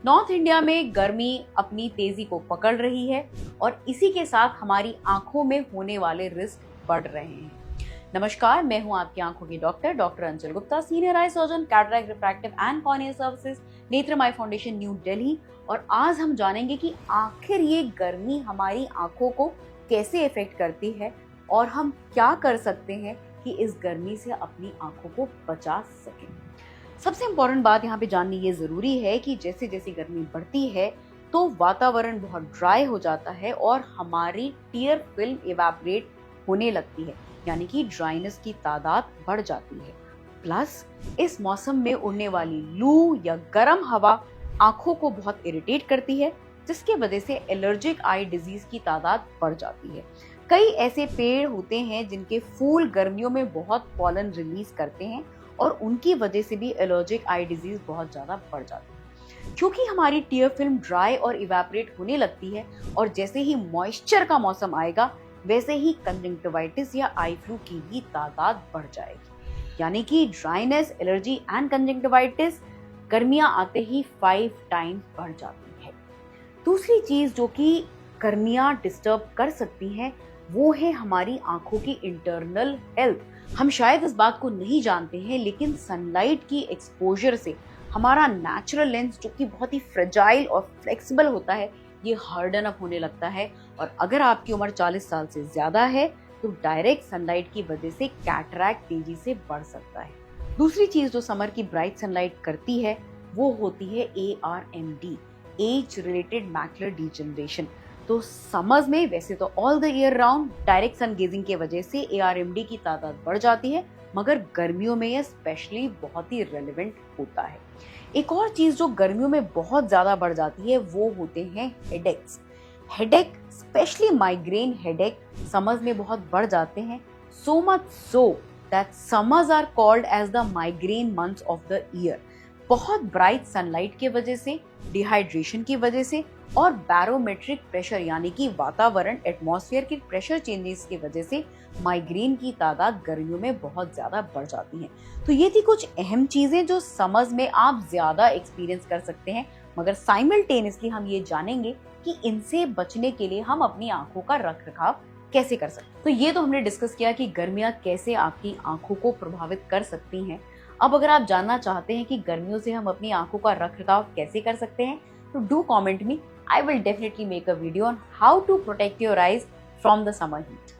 North India में गर्मी अपनी तेजी को पकड़ रही है और इसी के साथ हमारी आंखों में होने वाले रिस्क बढ़ रहे हैं। नमस्कार, मैं हूं आपकी आंखों की doctor Anchal Gupta, senior eye surgeon, cataract, refractive and corneal services, Netram eye foundation, New Delhi. और आज हम जानेंगे कि आखिर ये गर्मी हमारी आंखों को कैसे इफेक्ट करती है और हम क्या कर सकते हैं कि इस गर्मी से अपनी आंखों को बचा सकें। सबसे इम्पोर्टेंट बात यहाँ पे जाननी ये जरूरी है कि जैसे जैसे गर्मी बढ़ती है तो वातावरण बहुत ड्राई हो जाता है और हमारी टीयर फिल्म इवेपोरेट होने लगती है, यानी कि ड्राइनेस की तादाद बढ़ जाती है। प्लस इस मौसम में उड़ने वाली लू या गर्म हवा आंखों को बहुत इरिटेट करती है, जिसके वजह से एलर्जिक आई डिजीज की तादाद बढ़ जाती है। कई ऐसे पेड़ होते हैं जिनके फूल गर्मियों में बहुत पॉलन रिलीज करते हैं और उनकी वजह से भी एलर्जिक आई डिजीज बहुत ज्यादा बढ़ जाती है। क्योंकि हमारी टीयर फिल्म ड्राई और इवेपोरेट होने लगती है और जैसे ही मॉइस्चर का मौसम आएगा वैसे ही कंजंक्टिवाइटिस या आई फ्लू की भी तादाद बढ़ जाएगी, यानी कि ड्राइनेस, एलर्जी एंड कंजंक्टिवाइटिस गर्मियां आते ही 5 टाइम्स बढ़ जाती है। दूसरी चीज जो कि गर्मियां डिस्टर्ब कर सकती हैं वो है हमारी आंखों की इंटरनल हेल्थ। हम शायद इस बात को नहीं जानते हैं, लेकिन सनलाइट की एक्सपोजर से हमारा नेचुरल लेंस, जो कि बहुत ही फ्रेजाइल और फ्लेक्सिबल होता है, ये हार्डन अप होने लगता है। और अगर आपकी उम्र 40 साल से ज्यादा है तो डायरेक्ट सनलाइट की वजह से कैटरैक्ट तेजी से बढ़ सकता है। दूसरी चीज जो समर की ब्राइट सनलाइट करती है वो होती है ARMD, age related macular degeneration. तो समर्स में वैसे तो all the year round direct sun gazing की वजह से ARMD की तादाद बढ़ जाती है, मगर गर्मियों में यह स्पेशली बहुत ही रेलेवेंट होता है। एक और चीज जो गर्मियों में बहुत ज्यादा बढ़ जाती है वो होते हैं headaches. Headache, specially migraine headache, summers में बहुत बढ़ जाते हैं, so much so that summers are called as the migraine months of the year. बहुत ब्राइट सनलाइट की वजह से, डिहाइड्रेशन की वजह से और बैरोमेट्रिक प्रेशर यानी कि वातावरण, एटमॉस्फेयर के प्रेशर चेंजेस की वजह से माइग्रेन की तादाद गर्मियों में बहुत ज्यादा बढ़ जाती है। तो ये थी कुछ अहम चीजें जो समर्स में आप ज्यादा एक्सपीरियंस कर सकते हैं, मगर साइमल्टेनियसली हम ये जानेंगे कि इनसे बचने के लिए हम अपनी आंखों का रखरखाव कैसे कर सकते हैं। तो ये तो हमने डिस्कस किया कि गर्मियां कैसे आपकी आंखों को प्रभावित कर सकती हैं। अब अगर आप जानना चाहते हैं कि गर्मियों से हम अपनी आंखों का रखरखाव कैसे कर सकते हैं तो do comment me. I will definitely make a video on how to protect your eyes from the summer heat.